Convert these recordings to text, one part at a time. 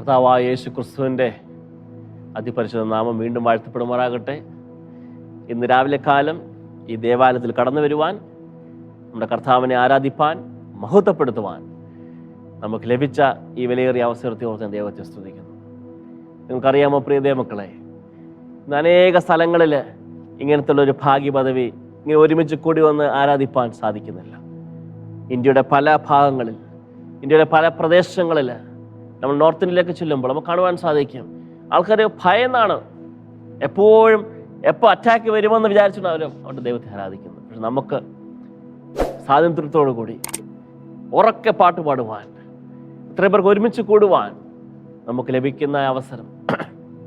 കർത്താവായ യേശു ക്രിസ്തുവിൻ്റെ അതിപരിശുദ്ധ നാമം വീണ്ടും വാഴ്ത്തപ്പെടുമാറാകട്ടെ. ഇന്ന് രാവിലെ കാലം ഈ ദേവാലയത്തിൽ കടന്നു വരുവാൻ, നമ്മുടെ കർത്താവിനെ ആരാധിപ്പാൻ, മഹത്വപ്പെടുത്തുവാൻ നമുക്ക് ലഭിച്ച ഈ വിലയേറിയ അവസരത്തെ ഓർത്ത് ഞാൻ ദൈവത്തെ സ്തുതിക്കുന്നു. നിങ്ങൾക്കറിയാമോ പ്രിയ ദൈവമക്കളെ, ഇന്ന് അനേക സ്ഥലങ്ങളിൽ ഇങ്ങനത്തുള്ളൊരു ഭാഗ്യപദവി ഇങ്ങനെ ഒരുമിച്ച് കൂടി വന്ന് ആരാധിപ്പാൻ സാധിക്കുന്നില്ല. ഇന്ത്യയുടെ പല ഭാഗങ്ങളിൽ, ഇന്ത്യയുടെ പല പ്രദേശങ്ങളിൽ നമ്മൾ നോർത്ത് ഇന്ത്യയിലേക്ക് ചെല്ലുമ്പോൾ നമുക്ക് കാണുവാൻ സാധിക്കും, ആൾക്കാർ ഭയന്നാണ് എപ്പോഴും എപ്പോൾ അറ്റാക്ക് വരുമെന്ന് വിചാരിച്ചിട്ട് അവരുടെ ദൈവത്തെ ആരാധിക്കുന്നത്. പക്ഷെ നമുക്ക് സ്വാതന്ത്ര്യത്തോടു കൂടി ഉറക്കെ പാട്ട് പാടുവാൻ, ഇത്രയും പേർക്ക് ഒരുമിച്ച് കൂടുവാൻ നമുക്ക് ലഭിക്കുന്ന അവസരം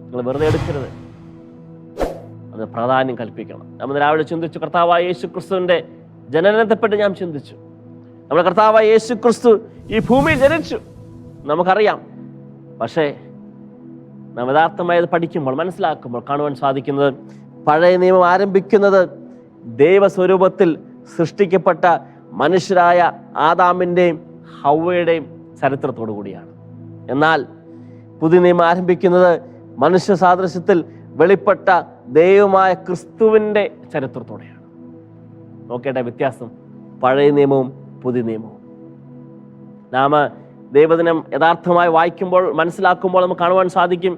നിങ്ങൾ വെറുതെ എടുക്കരുത്, അത് പ്രാധാന്യം കൽപ്പിക്കണം. നമ്മൾ രാവിലെ ചിന്തിച്ചു, കർത്താവായ യേശു ക്രിസ്തുവിൻ്റെ ജനനത്തെപ്പറ്റി ഞാൻ ചിന്തിച്ചു. നമ്മുടെ കർത്താവായ യേശു ക്രിസ്തു ഈ ഭൂമിയിൽ ജനിച്ചു, നമുക്കറിയാം. പക്ഷേ നാം യഥാർത്ഥമായത് പഠിക്കുമ്പോൾ, മനസ്സിലാക്കുമ്പോൾ കാണുവാൻ സാധിക്കുന്നത്, പഴയ നിയമം ആരംഭിക്കുന്നത് ദൈവസ്വരൂപത്തിൽ സൃഷ്ടിക്കപ്പെട്ട മനുഷ്യരായ ആദാമിൻ്റെയും ഹവ്വയുടെയും ചരിത്രത്തോടു കൂടിയാണ്. എന്നാൽ പുതിയ നിയമം ആരംഭിക്കുന്നത് മനുഷ്യ സാദൃശ്യത്തിൽ വെളിപ്പെട്ട ദൈവമായ ക്രിസ്തുവിൻ്റെ ചരിത്രത്തോടെയാണ്. നോക്കേണ്ട വ്യത്യാസം പഴയ നിയമവും പുതിയ നിയമവും. നാം ദൈവദിനം യഥാർത്ഥമായി വായിക്കുമ്പോൾ, മനസ്സിലാക്കുമ്പോൾ നമുക്ക് കാണുവാൻ സാധിക്കും,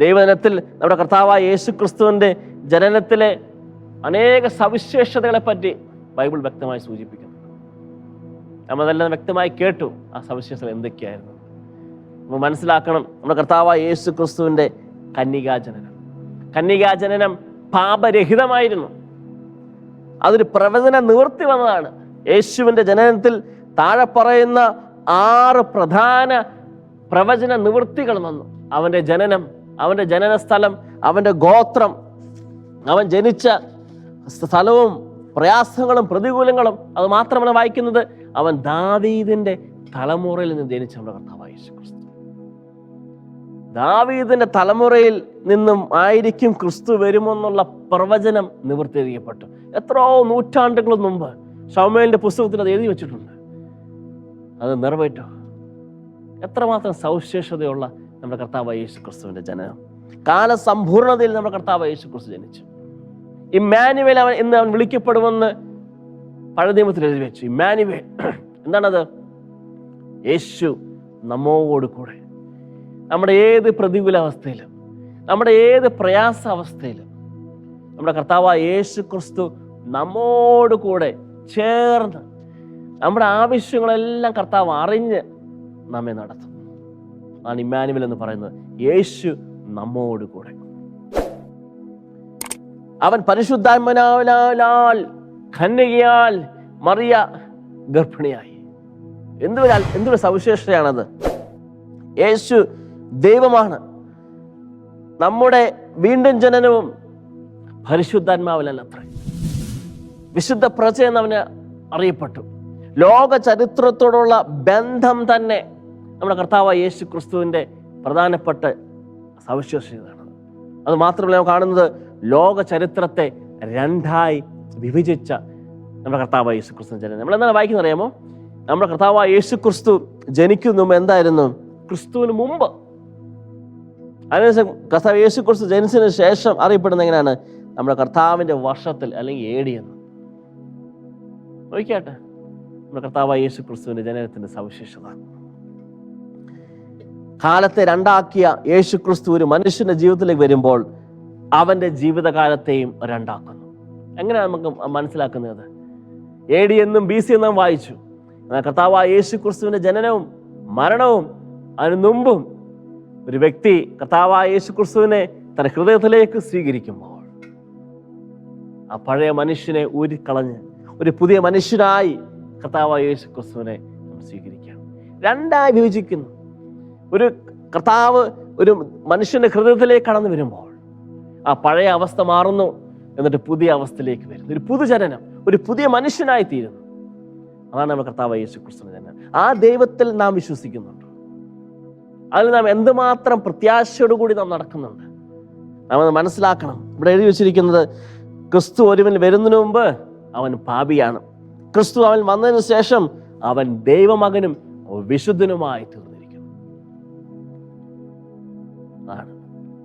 ദൈവദിനത്തിൽ നമ്മുടെ കർത്താവായ യേശു ക്രിസ്തുവിൻ്റെ ജനനത്തിലെ അനേക സവിശേഷതകളെ പറ്റി ബൈബിൾ വ്യക്തമായി സൂചിപ്പിക്കുന്നു. നാം അതെല്ലാം വ്യക്തമായി കേട്ടു. ആ സവിശേഷതകൾ എന്തൊക്കെയായിരുന്നു നമ്മൾ മനസ്സിലാക്കണം. നമ്മുടെ കർത്താവായ യേശു ക്രിസ്തുവിൻ്റെ കന്യകാജനനം പാപരഹിതമായിരുന്നു. അതൊരു പ്രവചന നിവൃത്തി വന്നതാണ്. യേശുവിൻ്റെ ജനനത്തിൽ താഴെ പറയുന്ന 6 പ്രധാന പ്രവചന നിവൃത്തികൾ വന്നു. അവൻ്റെ ജനനം, അവൻ്റെ ജനനസ്ഥലം, അവൻ്റെ ഗോത്രം, അവൻ ജനിച്ച സ്ഥലവും പ്രയാസങ്ങളും പ്രതികൂലങ്ങളും. അത് മാത്രമല്ല വായിക്കുന്നത്, അവൻ ദാവീദിന്റെ തലമുറയിൽ നിന്ന് ജനിച്ച നമ്മുടെ കർത്താവായ യേശു ക്രിസ്തു. ദാവീദിന്റെ തലമുറയിൽ നിന്നും ആയിരിക്കും ക്രിസ്തു വരുമെന്നുള്ള പ്രവചനം നിവർത്തിക്കപ്പെട്ടു. എത്രയോ നൂറ്റാണ്ടുകൾ മുമ്പ് ശമൂവേലിന്റെ പുസ്തകത്തിൽ അത് എഴുതി വെച്ചിട്ടുണ്ട്. അത് നിറവേറ്റോ? എത്രമാത്രം സവിശേഷതയുള്ള നമ്മുടെ കർത്താവായ യേശു ക്രിസ്തുവിന്റെ ജനനം. കാലസമ്പൂർണതയിൽ നമ്മുടെ കർത്താവായ യേശു ക്രിസ്തു ജനിച്ചു. ഇമ്മാനുവേൽ എന്ന് അവൻ വിളിക്കപ്പെടുമെന്ന് പഴയ നിയമത്തിൽ എഴുതി വെച്ചു. ഇമ്മാനുവേൽ എന്താണത്? യേശു നമ്മോട് കൂടെ. നമ്മുടെ ഏത് പ്രതികൂലാവസ്ഥയിലും, നമ്മുടെ ഏത് പ്രയാസാവസ്ഥയിലും നമ്മുടെ കർത്താവായ യേശു ക്രിസ്തു നമ്മോട് കൂടെ ചേർന്ന് നമ്മുടെ ആവശ്യങ്ങളെല്ലാം കർത്താവ് അറിഞ്ഞ് നമ്മെ നടത്തും. ആണ് ഇമ്മാനുവേൽ എന്ന് പറയുന്നത്. യേശു നമ്മോട് കൂടെ. അവൻ പരിശുദ്ധാത്മാവിനാൽ കന്യകയാൽ മറിയ ഗർഭിണിയായി. എന്തൊരു സവിശേഷതയാണത്! യേശു ദൈവമാണ്. നമ്മുടെ വീണ്ടും ജനനവും പരിശുദ്ധാത്മാവിലത്രേ. വിശുദ്ധ പ്രജ എന്നവന് അറിയപ്പെട്ടു. ലോക ചരിത്രത്തോടുള്ള ബന്ധം തന്നെ നമ്മുടെ കർത്താവായ യേശു ക്രിസ്തുവിൻ്റെ പ്രധാനപ്പെട്ട സവിശേഷതയാണ്. അത് മാത്രമല്ല, നാം കാണുന്നത് ലോക ചരിത്രത്തെ 2ആയി വിഭജിച്ച നമ്മുടെ കർത്താവായ യേശു ക്രിസ്തു ജനനം. നമ്മൾ എന്താണ് വായിക്കുന്നത് അറിയാമോ? നമ്മുടെ കർത്താവായ യേശു ക്രിസ്തു ജനിക്കുന്ന മുമ്പ് എന്തായിരുന്നു? ക്രിസ്തുവിന് മുമ്പ്. അതിനുശേഷം കർത്താവ് യേശു ക്രിസ്തു ജനിച്ചതിന് ശേഷം അറിയപ്പെടുന്നത് എങ്ങനെയാണ്? നമ്മുടെ കർത്താവിൻ്റെ വർഷത്തിൽ, അല്ലെങ്കിൽ AD എന്ന്. നോക്കിയാട്ടെ നമ്മുടെ കർത്താവായ യേശു ക്രിസ്തുവിന്റെ ജനനത്തിന്റെ സവിശേഷത. കാലത്തെ 2ആക്കിയ യേശു ക്രിസ്തു ഒരു മനുഷ്യന്റെ ജീവിതത്തിലേക്ക് വരുമ്പോൾ അവന്റെ ജീവിതകാലത്തെയും 2ആക്കുന്നു. എങ്ങനെയാണ് നമുക്ക് മനസ്സിലാക്കുന്നത്? AD എന്നും BC എന്നും വായിച്ചു. കർത്താവായ യേശു ക്രിസ്തുവിന്റെ ജനനവും മരണവും അതിനു മുമ്പും ഒരു വ്യക്തി കർത്താവായ യേശു ക്രിസ്തുവിനെ തന്റെ ഹൃദയത്തിലേക്ക് സ്വീകരിക്കുമ്പോൾ ആ പഴയ മനുഷ്യനെ ഊരിക്കളഞ്ഞ് ഒരു പുതിയ മനുഷ്യനായി കർത്താവായ യേശു ക്രിസ്തുവിനെ സ്വീകരിക്കുകയാണ്. 2ആയി വിഭജിക്കുന്നു. ഒരു കർത്താവ് ഒരു മനുഷ്യന്റെ ഹൃദയത്തിലേക്ക് കടന്നു വരുമ്പോൾ ആ പഴയ അവസ്ഥ മാറുന്നു, എന്നിട്ട് പുതിയ അവസ്ഥയിലേക്ക് വരുന്നു. ഒരു പുതുജനനം, ഒരു പുതിയ മനുഷ്യനായി തീരുന്നു. അതാണ് നമ്മുടെ കർത്താവായ യേശു ക്രിസ്തുവിന്റെ ജനനം. ആ ദൈവത്തിൽ നാം വിശ്വസിക്കുന്നുണ്ട്. അതിൽ നാം എന്തുമാത്രം പ്രത്യാശയോടുകൂടി നാം നടക്കുന്നുണ്ട്, നാം അത് മനസ്സിലാക്കണം. ഇവിടെ എഴുതി വെച്ചിരിക്കുന്നത്, ക്രിസ്തു ഒരുവൻ വരുന്നതിന് മുമ്പ് അവൻ പാപിയാണ്, ക്രിസ്തു അവൻ വന്നതിന് ശേഷം അവൻ ദൈവമകനും വിശുദ്ധനുമായി തീർന്നിരിക്കുന്നു.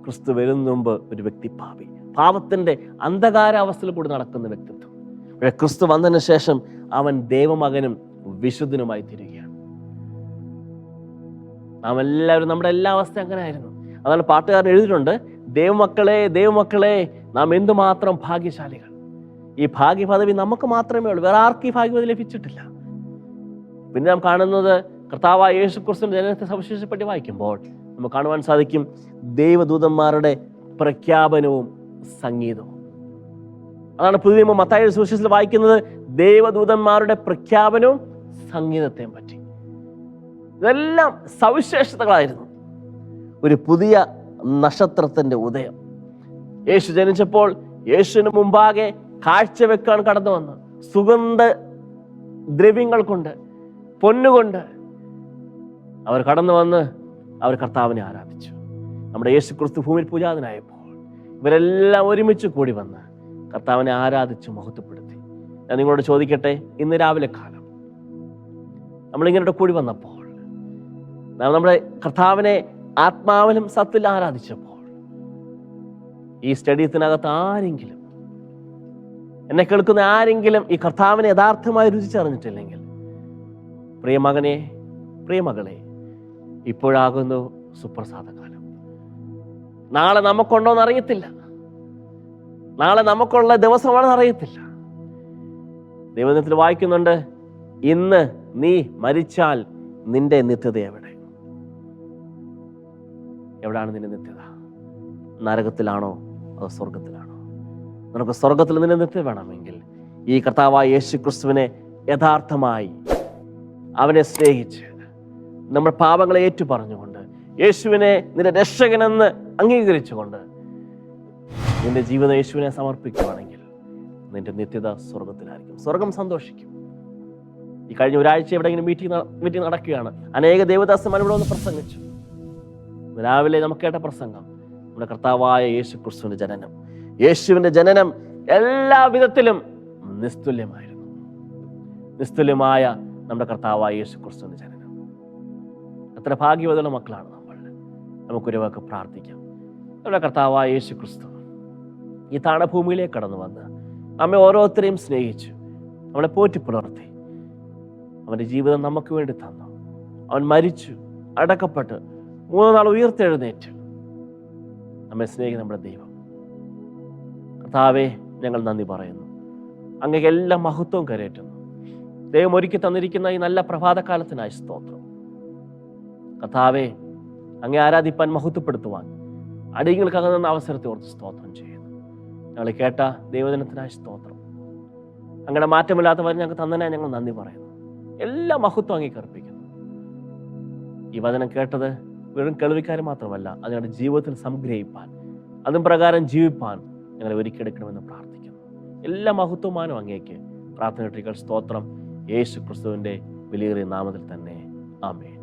ക്രിസ്തു വരുന്ന മുമ്പ് ഒരു വ്യക്തി പാപി, പാപത്തിൻ്റെ അന്ധകാരാവസ്ഥയിൽ കൂടി നടക്കുന്ന വ്യക്തിത്വം. പക്ഷേ ക്രിസ്തു വന്നതിന് ശേഷം അവൻ ദൈവമകനും വിശുദ്ധനുമായി തീരുകയാണ്. നാം എല്ലാവരും, നമ്മുടെ എല്ലാ അവസ്ഥ അങ്ങനെ ആയിരുന്നു. അതാണ് പാട്ടുകാരൻ എഴുതിയിട്ടുണ്ട്, ദൈവമക്കളെ ദൈവമക്കളെ നാം എന്തുമാത്രം ഭാഗ്യശാലികൾ. ഈ ഭാഗ്യപദവി നമുക്ക് മാത്രമേ ഉള്ളൂ, വേറെ ആർക്കും ഈ ഭാഗ്യപദവി ലഭിച്ചിട്ടില്ല. പിന്നെ നാം കാണുന്നത് കർത്താവായ യേശു ക്രിസ്തുവിന്റെ ജനനത്തെ സവിശേഷപ്പെട്ട് വായിക്കുമ്പോൾ നമുക്ക് കാണുവാൻ സാധിക്കും ദൈവദൂതന്മാരുടെ പ്രഖ്യാപനവും സംഗീതവും. അതാണ് പുതിയ നിയമം മത്തായിയുടെ സുവിശേഷത്തിൽ വായിക്കുന്നത്, ദൈവദൂതന്മാരുടെ പ്രഖ്യാപനവും സംഗീതത്തെയും പറ്റി. ഇതെല്ലാം സവിശേഷതകളായിരുന്നു. ഒരു പുതിയ നക്ഷത്രത്തിന്റെ ഉദയം. യേശു ജനിച്ചപ്പോൾ യേശുവിന് മുമ്പാകെ കാഴ്ചവെക്കാൻ കടന്നു വന്ന് സുഗന്ധ ദ്രവ്യങ്ങൾ കൊണ്ട്, പൊന്നുകൊണ്ട് അവർ കടന്നു വന്ന് അവർ കർത്താവിനെ ആരാധിച്ചു. നമ്മുടെ യേശു ക്രിസ്തു ഭൂമിയിൽ പൂജാതനായപ്പോൾ ഇവരെല്ലാം ഒരുമിച്ച് കൂടി വന്ന് കർത്താവിനെ ആരാധിച്ച് മഹത്വപ്പെടുത്തി. ഞാൻ നിങ്ങളോട് ചോദിക്കട്ടെ, ഇന്ന് രാവിലെ കാലം നമ്മളിങ്ങനെ കൂടി വന്നപ്പോൾ, നമ്മുടെ കർത്താവിനെ ആത്മാവിലും സത്തിൽ ആരാധിച്ചപ്പോൾ, ഈ സ്റ്റേഡിയത്തിനകത്ത് ആരെങ്കിലും, എന്നെ കേൾക്കുന്ന ആരെങ്കിലും ഈ കർത്താവിനെ യഥാർത്ഥമായി രുചിച്ചറിഞ്ഞിട്ടില്ലെങ്കിൽ, പ്രിയമകനെ പ്രിയമകളെ, ഇപ്പോഴാകുന്നു സുപ്രസാദകാലം. നാളെ നമുക്കുണ്ടോന്ന് അറിയത്തില്ല, നാളെ നമുക്കുള്ള ദിവസമാണെന്ന് അറിയത്തില്ല. ദൈവത്തിൽ വായിക്കുന്നുണ്ട്, ഇന്ന് നീ മരിച്ചാൽ നിന്റെ നിത്യത എവിടെയാണ് നിന്റെ നിത്യത? നരകത്തിലാണോ അതോ സ്വർഗത്തിലാണോ? നിനക്ക് സ്വർഗത്തിൽ നിന്റെ നിത്യത വേണമെങ്കിൽ ഈ കർത്താവായ യേശു ക്രിസ്തുവിനെ യഥാർത്ഥമായി അവനെ സ്നേഹിച്ച് നമ്മുടെ പാപങ്ങളെ ഏറ്റുപറഞ്ഞുകൊണ്ട് യേശുവിനെ നിന്റെ രക്ഷകനെന്ന് അംഗീകരിച്ചുകൊണ്ട് നിന്റെ ജീവിതം യേശുവിനെ സമർപ്പിക്കുകയാണെങ്കിൽ നിന്റെ നിത്യത സ്വർഗത്തിലായിരിക്കും. സ്വർഗം സന്തോഷിക്കും. ഈ കഴിഞ്ഞ ഒരാഴ്ച എവിടെയെങ്കിലും മീറ്റിംഗ് നടക്കുകയാണ്. അനേക ദേവദാസന്മാർ ഇവിടെ വന്ന് പ്രസംഗിച്ചു. രാവിലെ നമുക്ക് കേട്ട പ്രസംഗം നമ്മുടെ കർത്താവായ യേശു ക്രിസ്തുവിന്റെ ജനനം. യേശുവിന്റെ ജനനം എല്ലാ വിധത്തിലും നിസ്തുല്യമായിരുന്നു. നിസ്തുല്യമായ നമ്മുടെ കർത്താവായ യേശു ക്രിസ്തുവിന്റെ ജനനം. എത്ര ഭാഗ്യവതിയുള്ള മക്കളാണ് നമ്മൾ. നമുക്കൊരു വാക്ക് പ്രാർത്ഥിക്കാം. നമ്മുടെ കർത്താവായ യേശു ക്രിസ്തു ഈ താണഭൂമിയിലേക്ക് കടന്നു വന്ന് നമ്മെ ഓരോരുത്തരെയും സ്നേഹിച്ചു, നമ്മളെ പോറ്റി പുലർത്തി. അവൻ്റെ ജീവിതം നമുക്ക് വേണ്ടി തന്നു. അവൻ മരിച്ചു, അടക്കപ്പെട്ട് 3 നാൾ ഉയർത്തെഴുന്നേറ്റ് നമ്മെ സ്നേഹിക്കുന്ന നമ്മുടെ ദൈവം. കർത്താവേ, ഞങ്ങൾ നന്ദി പറയുന്നു. അങ്ങേക്ക് എല്ലാ മഹത്വവും കരയേറ്റുന്നു. ദൈവം ഒരുക്കി തന്നിരിക്കുന്ന ഈ നല്ല പ്രഭാതകാലത്തിനായി സ്തോത്രം. കർത്താവേ, അങ്ങേ ആരാധിപ്പാൻ, മഹത്വപ്പെടുത്തുവാൻ അടിയങ്ങൾക്കകന്ന അവസരത്തെ ഓർത്ത് സ്തോത്രം ചെയ്യുന്നു. ഞങ്ങൾ കേട്ട ദൈവദിനത്തിനായി സ്തോത്രം. അങ്ങയുടെ മാറ്റമില്ലാത്തവർ ഞങ്ങൾക്ക് തന്നതിനായി ഞങ്ങൾ നന്ദി പറയുന്നു. എല്ലാ മഹത്വം അങ്ങേക്ക് അർപ്പിക്കുന്നു. ഈ വചനം കേട്ടത് വെറും കേൾവിക്കാർ മാത്രമല്ല, അത് ഞങ്ങളുടെ ജീവിതത്തിൽ സംഗ്രഹിപ്പാൻ, അതും പ്രകാരം ജീവിപ്പാൻ ഞങ്ങളെ ഒരുക്കിയെടുക്കണമെന്ന് പ്രാർത്ഥിക്കുന്നു. എല്ലാ മഹത്വമാനും അങ്ങേക്ക്. പ്രാർത്ഥന കേട്ടിരിക്കാൻ സ്തോത്രം. യേശു ക്രിസ്തുവിൻ്റെ വിലയേറിയ നാമത്തിൽ തന്നെ. ആമേൻ.